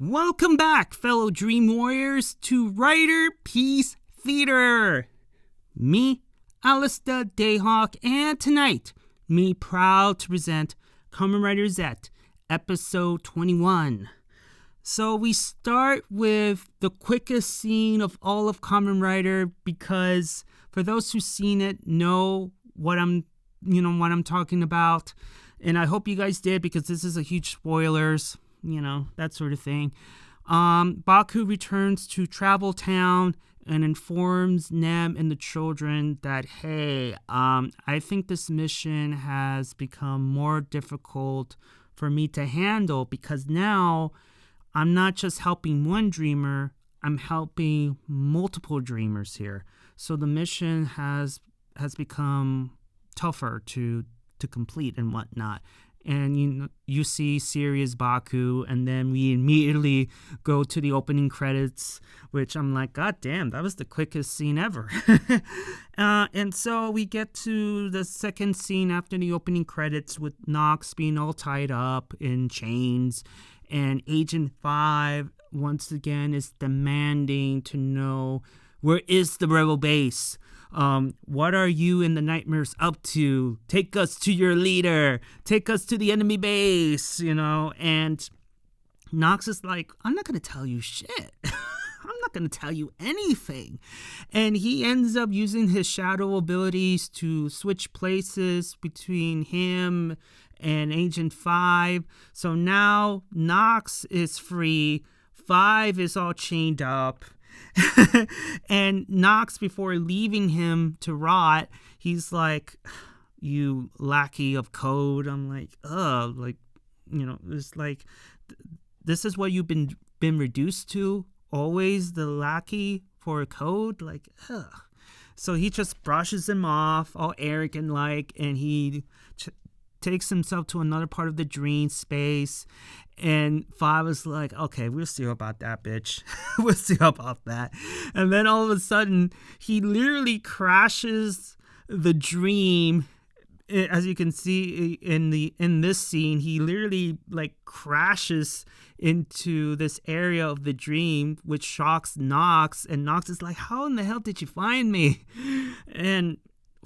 Welcome back, fellow Dream Warriors, to Riderpiece Theater. Me, Alistair Dayhawk, and tonight, me proud to present Kamen Rider Zeztz, episode 21. So we start with the quickest scene of all of Kamen Rider because for those who've seen it know what I'm talking about, and I hope you guys did because this is a huge spoilers. That sort of thing. Baku returns to Travel Town and informs Nem and the children that, hey, I think this mission has become more difficult for me to handle because now I'm not just helping one dreamer, I'm helping multiple dreamers here. So the mission has become tougher to complete and whatnot. And you see serious Baku, and then we immediately go to the opening credits, which I'm like, God damn, that was the quickest scene ever. And so we get to the second scene after the opening credits with Nox being all tied up in chains, and Agent 5 once again is demanding to know, where is the rebel base? What are you and the Nightmares up to? Take us to your leader. Take us to the enemy base, And Nox is like, I'm not going to tell you shit. I'm not going to tell you anything. And he ends up using his shadow abilities to switch places between him and Agent 5. So now Nox is free. 5 is all chained up. And Nox, before leaving him to rot, he's like, you lackey of code. I'm like, it's like, this is what you've been reduced to, always the lackey for code, like, ugh. So he just brushes him off, all arrogant like, and he takes himself to another part of the dream space. And 5 is like, okay, we'll see about that, bitch. We'll see about that. And then all of a sudden, he literally crashes the dream. As you can see in this scene, he literally crashes into this area of the dream, which shocks Nox. And Nox is like, how in the hell did you find me? And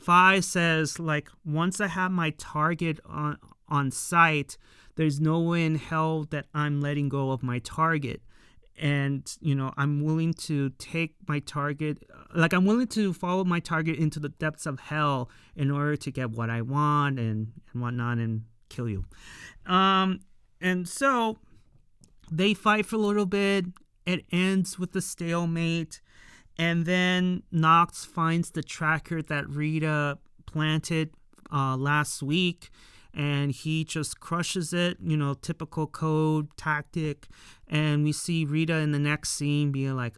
5 says, once I have my target on sight, there's no way in hell that I'm letting go of my target. And, I'm willing to take my target, I'm willing to follow my target into the depths of hell in order to get what I want and whatnot and kill you. And so they fight for a little bit. It ends with a stalemate. And then Nox finds the tracker that Rita planted last week. And he just crushes it, typical code tactic. And we see Rita in the next scene being like,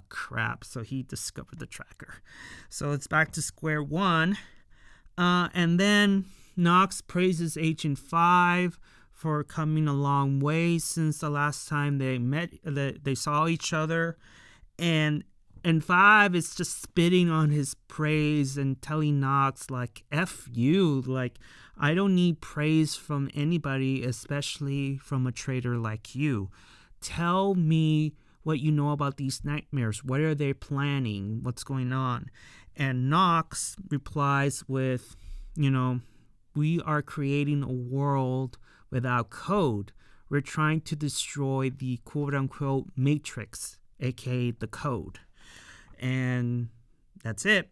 crap. So he discovered the tracker. So it's back to square one. And then Nox praises Agent 5 for coming a long way since the last time they saw each other. And 5 is just spitting on his praise and telling Nox, F you, I don't need praise from anybody, especially from a traitor like you. Tell me what you know about these nightmares. What are they planning? What's going on? And Nox replies with, we are creating a world without code. We're trying to destroy the quote-unquote matrix, aka the code. And that's it.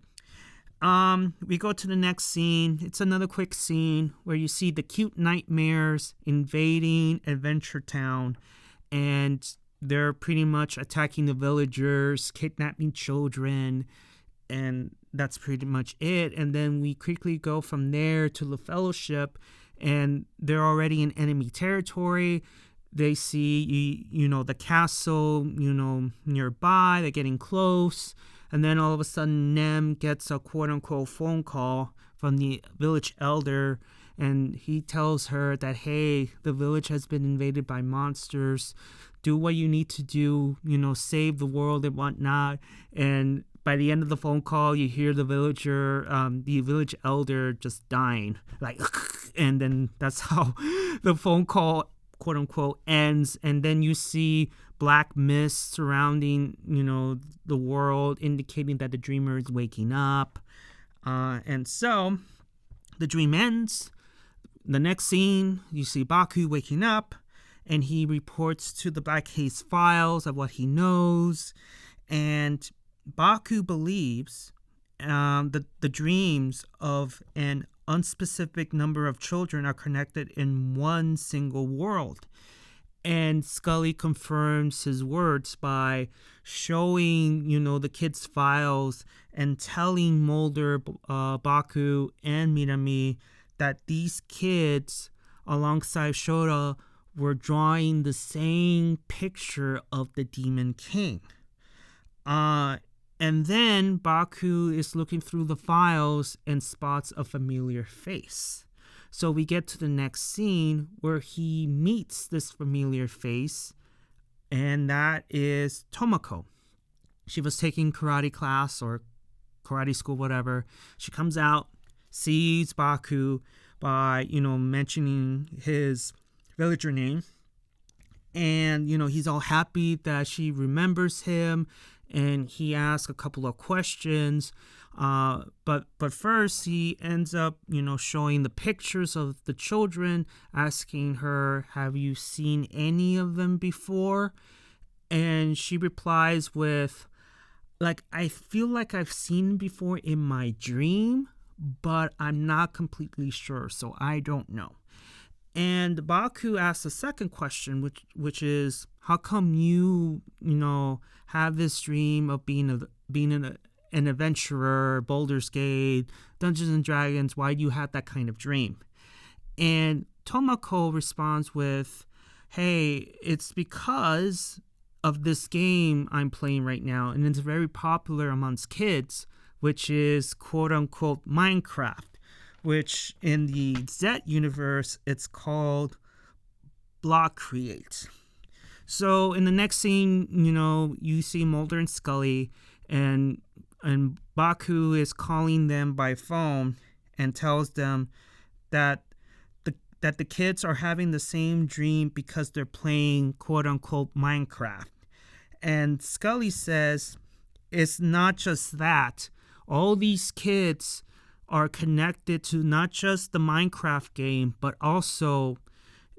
We go to the next scene. It's another quick scene where you see the cute nightmares invading Adventure Town, and they're pretty much attacking the villagers, kidnapping children, and that's pretty much it. And then we quickly go from there to the Fellowship, and they're already in enemy territory. They see, the castle, nearby. They're getting close. And then all of a sudden, Nem gets a quote-unquote phone call from the village elder. And he tells her that, hey, the village has been invaded by monsters. Do what you need to do, save the world and whatnot. And by the end of the phone call, you hear the village elder just dying. And then that's how the phone call quote unquote ends, and then you see black mist surrounding, the world, indicating that the dreamer is waking up. And so the dream ends. The next scene, you see Baku waking up, and he reports to the Black Case files of what he knows. And Baku believes that the dreams of an unspecific number of children are connected in one single world. And Scully confirms his words by showing, the kids' files and telling Mulder, Baku, and Minami that these kids, alongside Shota, were drawing the same picture of the Demon King. And then Baku is looking through the files and spots a familiar face. So we get to the next scene where he meets this familiar face, and that is Tomoko. She was taking karate class or karate school, whatever. She comes out, sees Baku by, mentioning his villager name. And, he's all happy that she remembers him. And he asks a couple of questions. But first, he ends up, showing the pictures of the children, asking her, have you seen any of them before? And she replies with, I feel like I've seen them before in my dream, but I'm not completely sure, so I don't know. And Baku asks a second question, which is, how come you, have this dream of being an adventurer, Baldur's Gate, Dungeons and Dragons? Why do you have that kind of dream? And Tomoko responds with, hey, it's because of this game I'm playing right now, and it's very popular amongst kids, which is quote-unquote Minecraft, which in the Zeztz universe, it's called Block Create. So in the next scene, you see Mulder and Scully, and Baku is calling them by phone and tells them that the kids are having the same dream because they're playing quote-unquote Minecraft. And Scully says, it's not just that. All these kids are connected to not just the Minecraft game, but also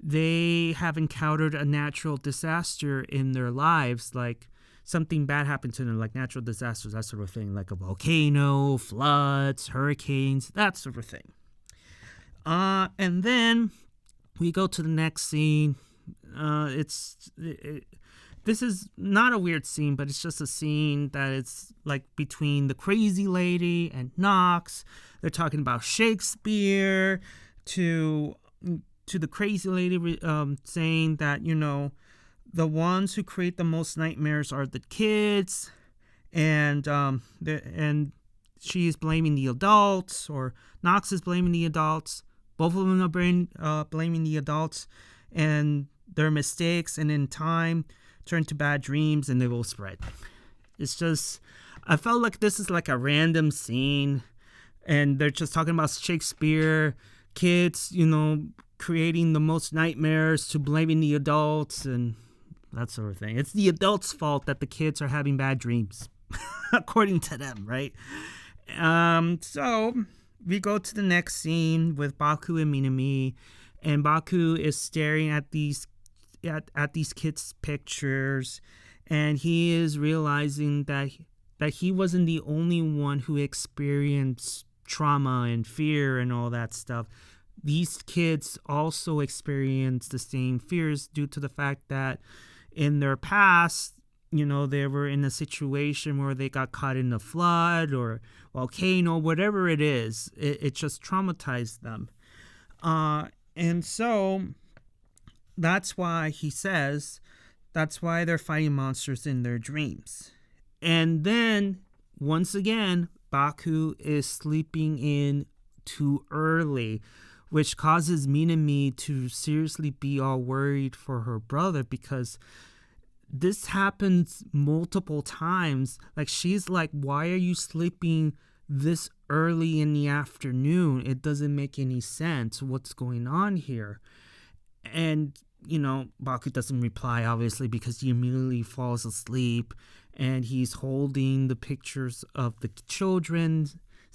they have encountered a natural disaster in their lives, like something bad happened to them, like natural disasters, that sort of thing, like a volcano, floods, hurricanes, that sort of thing. And then we go to the next scene. This is not a weird scene, but it's just a scene that it's like between the crazy lady and Knox. They're talking about Shakespeare to the crazy lady saying that, the ones who create the most nightmares are the kids, and she is blaming the adults, or Knox is blaming the adults. Both of them are blaming the adults and their mistakes, and in time turn to bad dreams and they will spread. It's just, I felt like this is like a random scene, and they're just talking about Shakespeare, kids, creating the most nightmares to blaming the adults and that sort of thing. It's the adults' fault that the kids are having bad dreams, according to them, right? So we go to the next scene with Baku and Minami, and Baku is staring at these kids' pictures, and he is realizing that he wasn't the only one who experienced trauma and fear and all that stuff. These kids also experience the same fears due to the fact that in their past, they were in a situation where they got caught in a flood or volcano, whatever it is. It just traumatized them. And so that's why he says, that's why they're fighting monsters in their dreams. And then, once again, Baku is sleeping in too early, which causes Minami to seriously be all worried for her brother, because this happens multiple times. Like, she's like, why are you sleeping this early in the afternoon? It doesn't make any sense. What's going on here? And Baku doesn't reply, obviously, because he immediately falls asleep, and he's holding the pictures of the children,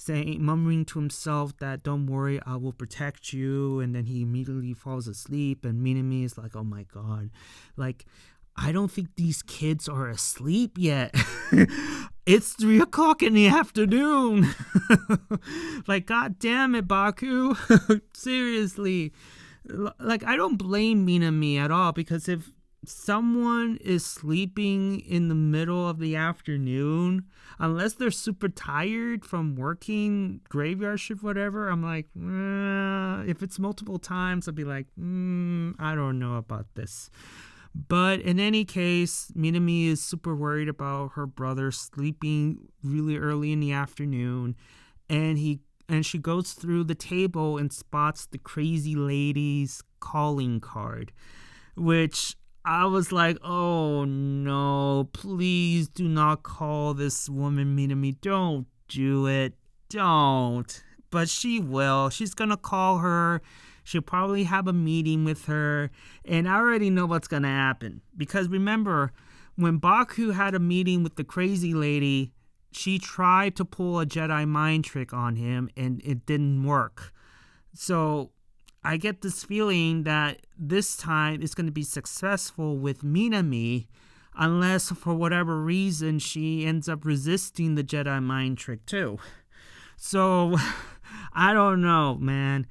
murmuring to himself that, don't worry, I will protect you. And then he immediately falls asleep, and Minami is like, oh my god, like, I don't think these kids are asleep yet. It's 3:00 in the afternoon. Like, god damn it, Baku. Seriously. Like, I don't blame Minami at all, because if someone is sleeping in the middle of the afternoon, unless they're super tired from working graveyard shift, whatever, I'm like, if it's multiple times, I'll be like, I don't know about this. But in any case, Minami is super worried about her brother sleeping really early in the afternoon, and she goes through the table and spots the crazy lady's calling card, which I was like, oh no, please do not call this woman Minami. Don't do it. Don't. But she will. She's gonna call her. She'll probably have a meeting with her, and I already know what's gonna happen. Because remember, when Baku had a meeting with the crazy lady, she tried to pull a Jedi mind trick on him, and it didn't work. So I get this feeling that this time it's going to be successful with Minami, unless for whatever reason she ends up resisting the Jedi mind trick too. So I don't know, man.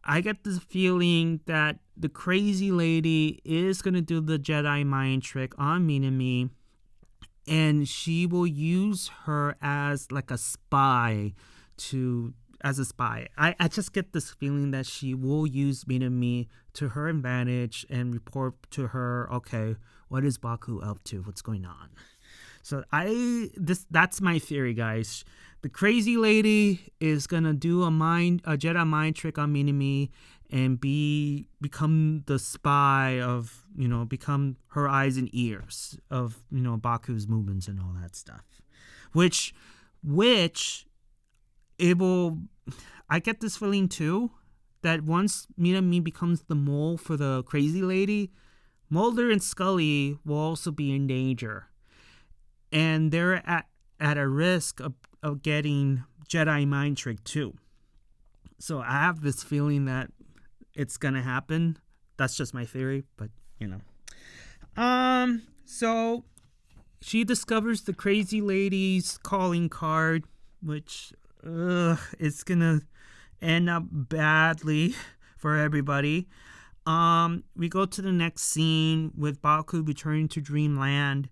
I get this feeling that the crazy lady is going to do the Jedi mind trick on Minami, and she will use her as like a spy as a spy. I just get this feeling that she will use Minami to her advantage and report to her, okay, what is Baku up to? What's going on? So that's my theory, guys. The crazy lady is gonna do a Jedi mind trick on Minami and become the spy of, become her eyes and ears of, Baku's movements and all that stuff. Which it will, I get this feeling too, that once Minami becomes the mole for the crazy lady, Mulder and Scully will also be in danger. And they're at a risk of getting Jedi mind trick too. So I have this feeling that it's gonna happen. That's just my theory, but so she discovers the crazy lady's calling card, which it's gonna end up badly for everybody. We go to the next scene with Baku returning to Dreamland,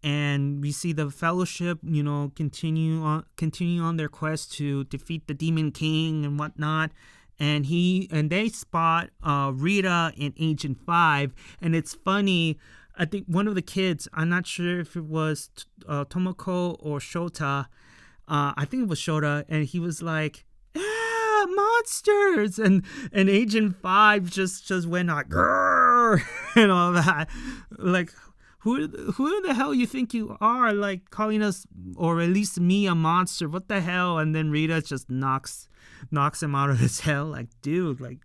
and we see the Fellowship, continue on their quest to defeat the Demon King and whatnot. And they spot Rita in Agent 5, and it's funny. I think one of the kids, I'm not sure if it was Tomoko or Shota. I think it was Shota, and he was like, monsters, and Agent 5 just went like, grrr, and all that. Like, who the hell you think you are, like, calling us, or at least me, a monster? What the hell? And then Rita just knocks him out of his hell. Like, dude, like,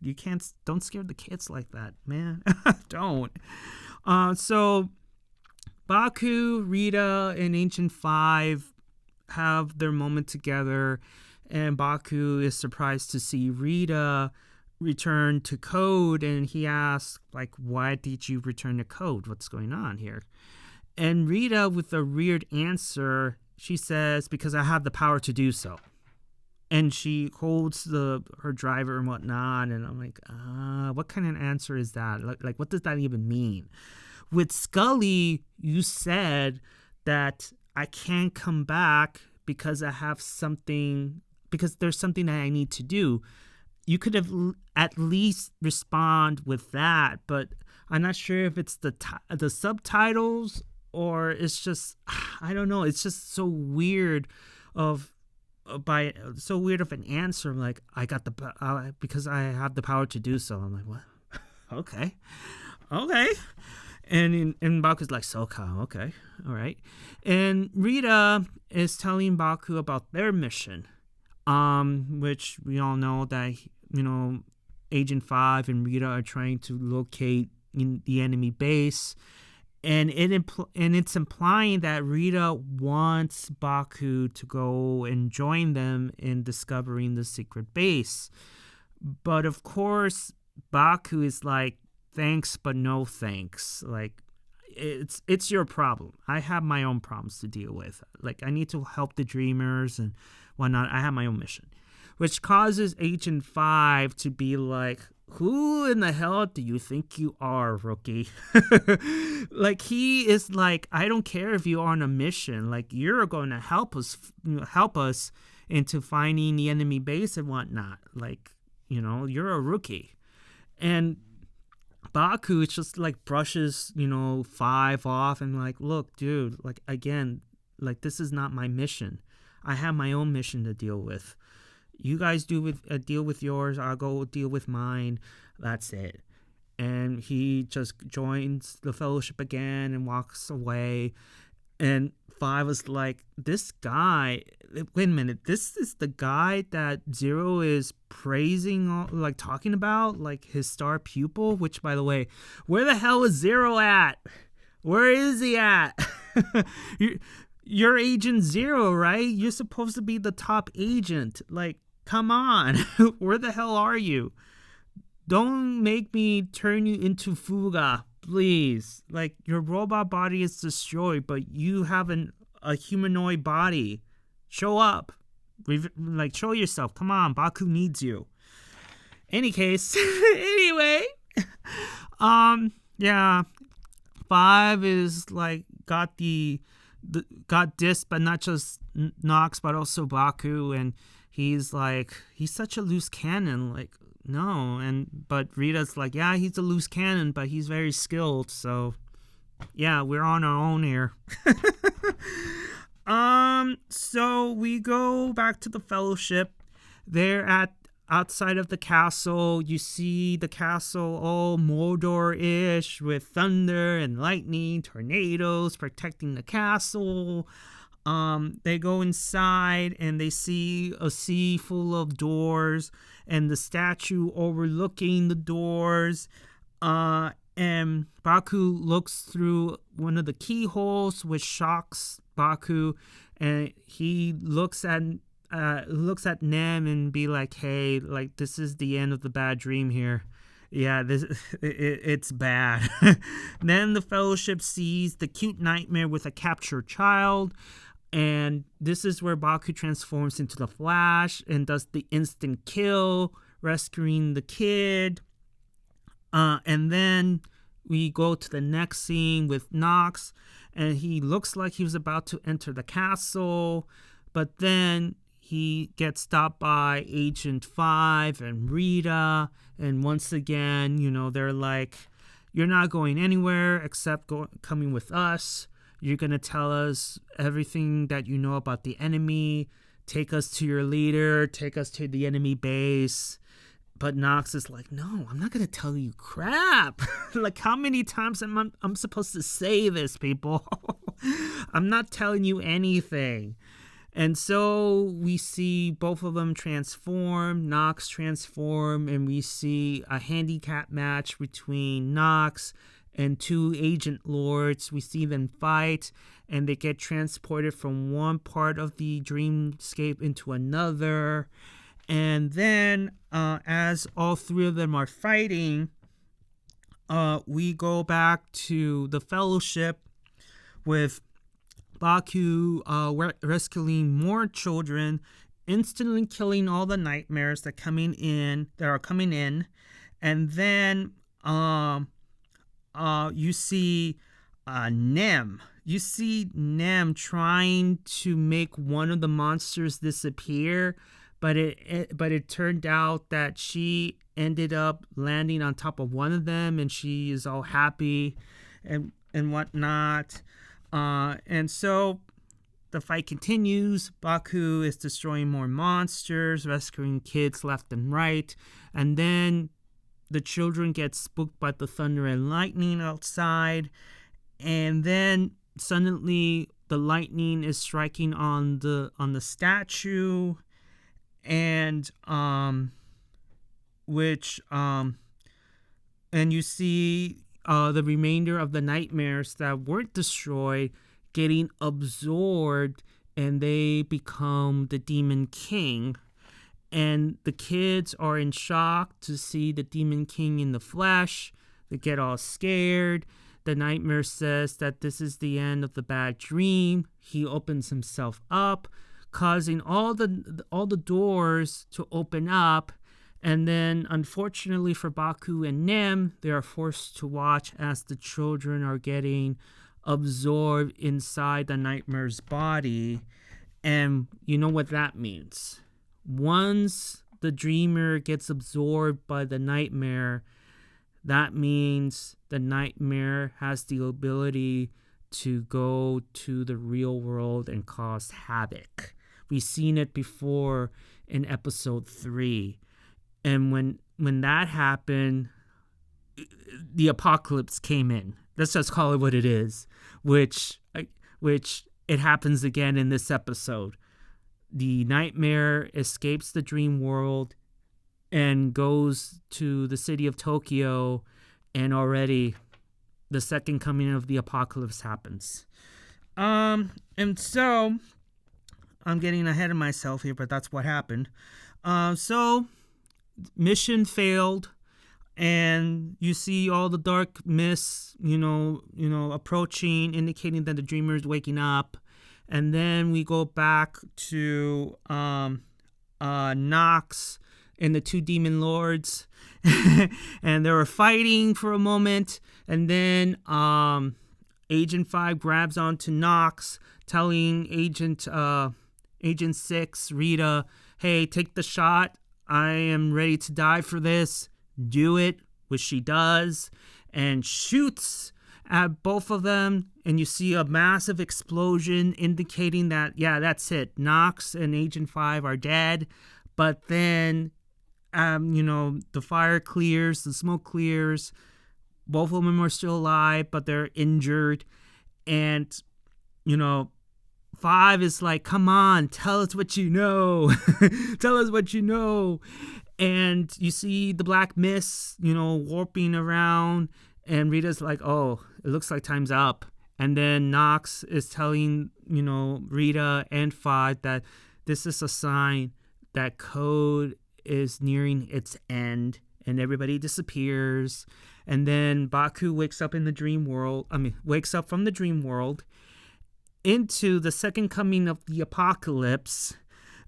don't scare the kids like that, man. Don't. So Baku, Rita, and Ancient 5 have their moment together, and Baku is surprised to see Rita return to Code, and he asks, like, why did you return to Code? What's going on here? And Rita, with a weird answer, she says, because I have the power to do so. And she holds her driver and whatnot, and I'm like, what kind of answer is that? Like, what does that even mean? With Scully, you said that I can't come back because I have something, because there's something that I need to do. You could have at least respond with that, but I'm not sure if it's the subtitles or it's just, I don't know. It's just so weird of an answer. I'm like, I got because I have the power to do so. I'm like, what? Okay. And Baku's like, Soka, okay, all right. And Rita is telling Baku about their mission, which we all know that, Agent 5 and Rita are trying to locate, in the enemy base. And it's implying that Rita wants Baku to go and join them in discovering the secret base. But of course, Baku is like, thanks, but no thanks. Like, it's your problem. I have my own problems to deal with. Like, I need to help the dreamers and whatnot. I have my own mission. Which causes Agent 5 to be like, who in the hell do you think you are, rookie? Like, he is like, I don't care if you're on a mission. Like, you're going to help us into finding the enemy base and whatnot. Like, you're a rookie. And Baku just like brushes, 5 off and like, look, dude, like, again, like, this is not my mission. I have my own mission to deal with. You guys deal with yours. I'll go deal with mine. That's it. And he just joins the fellowship again and walks away. And 5 was like, this guy, wait a minute, this is the guy that Zero is praising, like talking about, like his star pupil, which, by the way, where the hell is Zero at? Where is he at? You're Agent Zero, right? You're supposed to be the top agent. Like, come on. Where the hell are you? Don't make me turn you into Fuga, please. Like, your robot body is destroyed, but you have a humanoid body. Show up. Like, show yourself. Come on, Baku needs you. Any case, anyway. Yeah. 5 is like got dissed, but not just Nox, but also Baku, and he's such a loose cannon. Like, no, but Rita's like, yeah, he's a loose cannon, but he's very skilled. So, yeah, we're on our own here. So we go back to the fellowship. They're outside of the castle. You see the castle all Mordor-ish with thunder and lightning, tornadoes protecting the castle. They go inside and they see a sea full of doors and the statue overlooking the doors. And Baku looks through one of the keyholes, which shocks Baku, and he looks at Nem and be like, hey, like, this is the end of the bad dream here. Yeah, it's bad. Then the fellowship sees the cute nightmare with a captured child. And this is where Baku transforms into the Flash and does the instant kill, rescuing the kid. And then we go to the next scene with Nox, and he looks like he was about to enter the castle, but then he gets stopped by Agent 5 and Rita, and once again, they're like, you're not going anywhere except coming with us. You're going to tell us everything that you know about the enemy. Take us to your leader. Take us to the enemy base. But Nox is like, no, I'm not going to tell you crap. Like, how many times I'm supposed to say this, people? I'm not telling you anything. And so we see both of them transform, Nox transform, and we see a handicap match between Nox and 2 agent lords. We see them fight, and they get transported from one part of the dreamscape into another. And then, as all 3 of them are fighting, we go back to the fellowship with Baku rescuing more children, instantly killing all the nightmares that are coming in, and then you see Nem. You see Nem trying to make one of the monsters disappear, but it turned out that she ended up landing on top of one of them, and she is all happy and whatnot. And so the fight continues. Baku is destroying more monsters, rescuing kids left and right, and then the children get spooked by the thunder and lightning outside, and then suddenly the lightning is striking on the statue, and and you see the remainder of the nightmares that weren't destroyed getting absorbed, and they become the Demon King. And the kids are in shock to see the Demon King in the flesh. They get all scared. The nightmare says that this is the end of the bad dream. He opens himself up, causing all the doors to open up. And then, unfortunately for Baku and Nim, they are forced to watch as the children are getting absorbed inside the nightmare's body. And you know what that means. Once the dreamer gets absorbed by the nightmare, that means the nightmare has the ability to go to the real world and cause havoc. We've seen it before in episode 3. And when that happened, the apocalypse came in. Let's just call it what it is, which it happens again in this episode. The nightmare escapes the dream world and goes to the city of Tokyo, and already the second coming of the apocalypse happens. And so I'm getting ahead of myself here, but that's what happened. So mission failed, and you see all the dark mists, approaching, indicating that the dreamer is waking up. And then we go back to Nox and the 2 demon lords, and they were fighting for a moment, and then Agent 5 grabs onto Nox, telling Agent 6, Rita, hey, take the shot. I am ready to die for this. Do it, which she does, and shoots at both of them, and you see a massive explosion indicating that, yeah, that's it. Nox and Agent 5 are dead, but then, the fire clears, the smoke clears, both of them are still alive, but they're injured, and, 5 is like, come on, tell us what you know. Tell us what you know. And you see the black mist, warping around, and Rita's like, oh, it looks like time's up. And then Nox is telling, Rita and 5 that this is a sign that code is nearing its end, and everybody disappears. And then Baku wakes up from the dream world into the second coming of the apocalypse.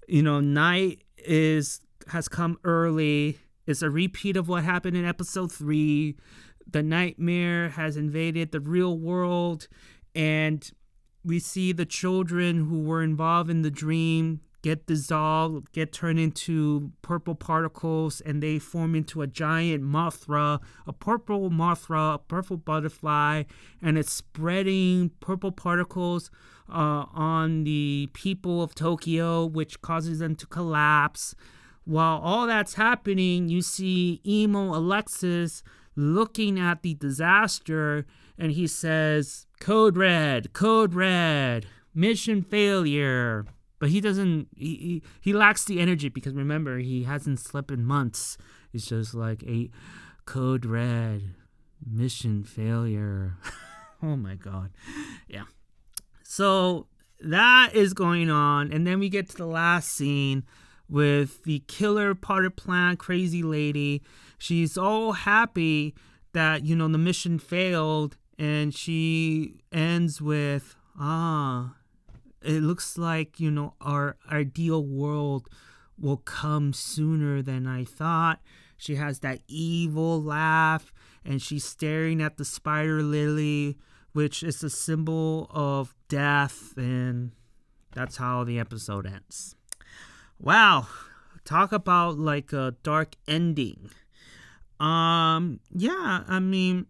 Night has come early. It's a repeat of what happened in episode 3. The nightmare has invaded the real world, and we see the children who were involved in the dream get dissolved, get turned into purple particles, and they form into a giant Mothra, a purple butterfly, and it's spreading purple particles on the people of Tokyo, which causes them to collapse. While all that's happening, you see emo Alexis looking at the disaster, and he says, Code Red, mission failure. But he doesn't, he lacks the energy, because remember, he hasn't slept in months. It's just like a Code Red, mission failure. Oh my God. Yeah. So that is going on. And then we get to the last scene with the killer potted plant crazy lady. She's all happy that, the mission failed, and she ends with, it looks like, our ideal world will come sooner than I thought. She has that evil laugh, and she's staring at the spider lily, which is a symbol of death, and that's how the episode ends. Wow, talk about like a dark ending. Yeah, I mean,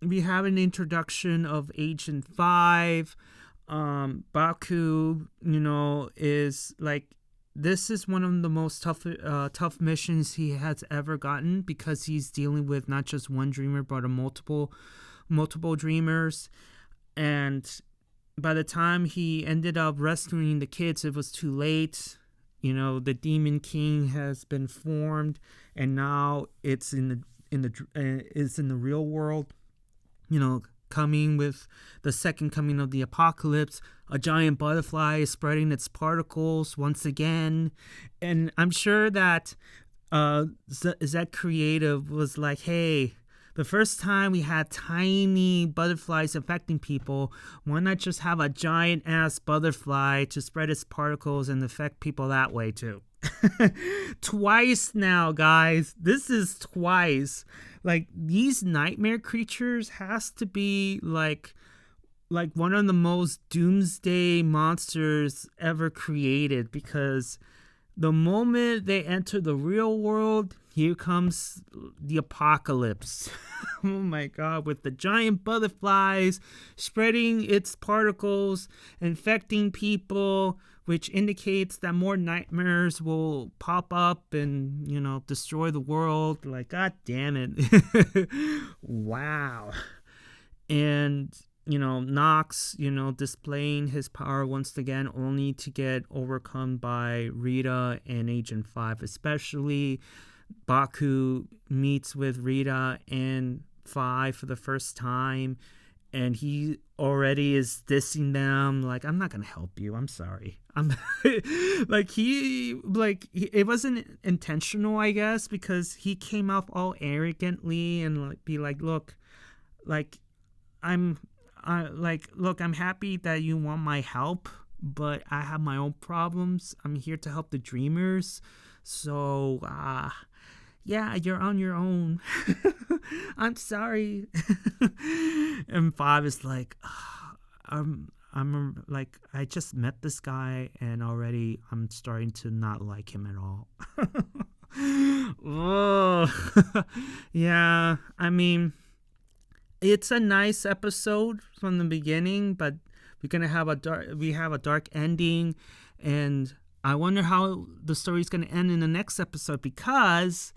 we have an introduction of Agent 5. Baku, is like, this is one of the most tough missions he has ever gotten, because he's dealing with not just one dreamer, but multiple dreamers. And by the time he ended up rescuing the kids, it was too late. The Demon King has been formed, and now it's in the real world. coming with the second coming of the apocalypse. A giant butterfly is spreading its particles once again. And I'm sure that Zeztz Creative was like, hey, the first time we had tiny butterflies affecting people, why not just have a giant ass butterfly to spread its particles and affect people that way too? Twice now, guys. This is twice. Like, these nightmare creatures has to be like one of the most doomsday monsters ever created, because the moment they enter the real world, here comes the apocalypse. Oh my god, with the giant butterflies spreading its particles, infecting people, which indicates that more nightmares will pop up and, destroy the world. Like, god damn it. Wow. And, Nox, displaying his power once again, only to get overcome by Rita and Agent 5, especially. Baku meets with Rita and 5 for the first time, and he already is dissing them, like, I'm not gonna help you, I'm sorry. It wasn't intentional, I guess, because he came off all arrogantly and be like, look, I'm happy that you want my help, but I have my own problems. I'm here to help the dreamers. So, yeah, you're on your own. I'm sorry. And 5 is like, I'm like, I just met this guy and already I'm starting to not like him at all. Oh. Yeah, I mean, it's a nice episode from the beginning, but we're gonna have a dark ending, and I wonder how the story's gonna end in the next episode, because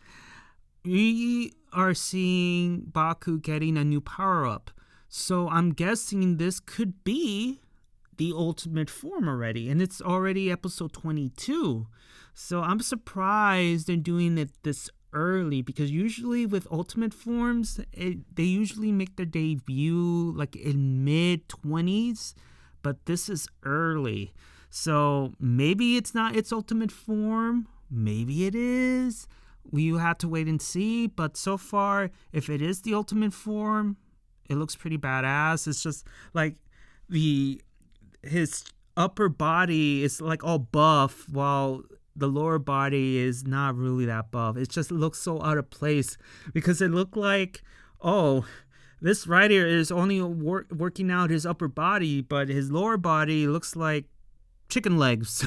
we are seeing Baku getting a new power up. So I'm guessing this could be the ultimate form already, and it's already episode 22. So I'm surprised they're doing it this early, because usually with ultimate forms, they usually make their debut like in mid-20s, but this is early. So maybe it's not its ultimate form, maybe it is. We have to wait and see, but so far, if it is the ultimate form, it looks pretty badass. It's just like his upper body is like all buff, while the lower body is not really that buff. It just looks so out of place, because it looked like, oh, this writer is only working out his upper body, but his lower body looks like chicken legs.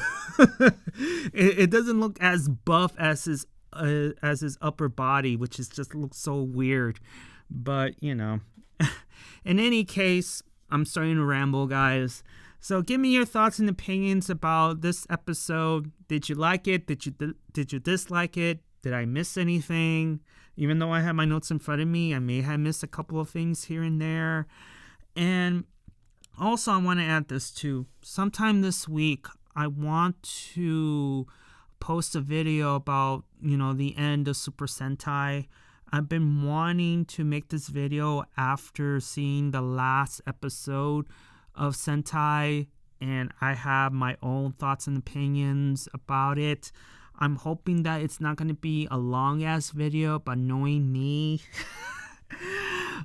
It doesn't look as buff as his upper body, which is just looks so weird. But in any case, I'm starting to ramble, guys. So give me your thoughts and opinions about this episode. Did you like it? Did you dislike it? Did I miss anything? Even though I have my notes in front of me, I may have missed a couple of things here and there. And also, I want to add this too. Sometime this week, I want to post a video about, the end of Super Sentai. I've been wanting to make this video after seeing the last episode of Sentai, and I have my own thoughts and opinions about it. I'm hoping that it's not going to be a long-ass video, but knowing me,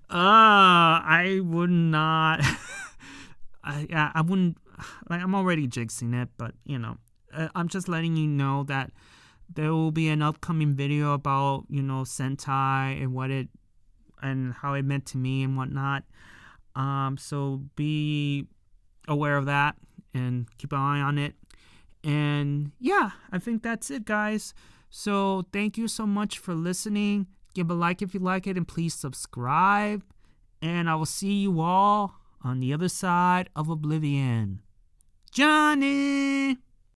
I would not... I wouldn't, like, I'm already jinxing it, but, I'm just letting you know that there will be an upcoming video about, Sentai and how it meant to me and whatnot. So be aware of that and keep an eye on it. And yeah, I think that's it, guys. So thank you so much for listening. Give a like if you like it, and please subscribe. And I will see you all on the other side of Oblivion. Johnny!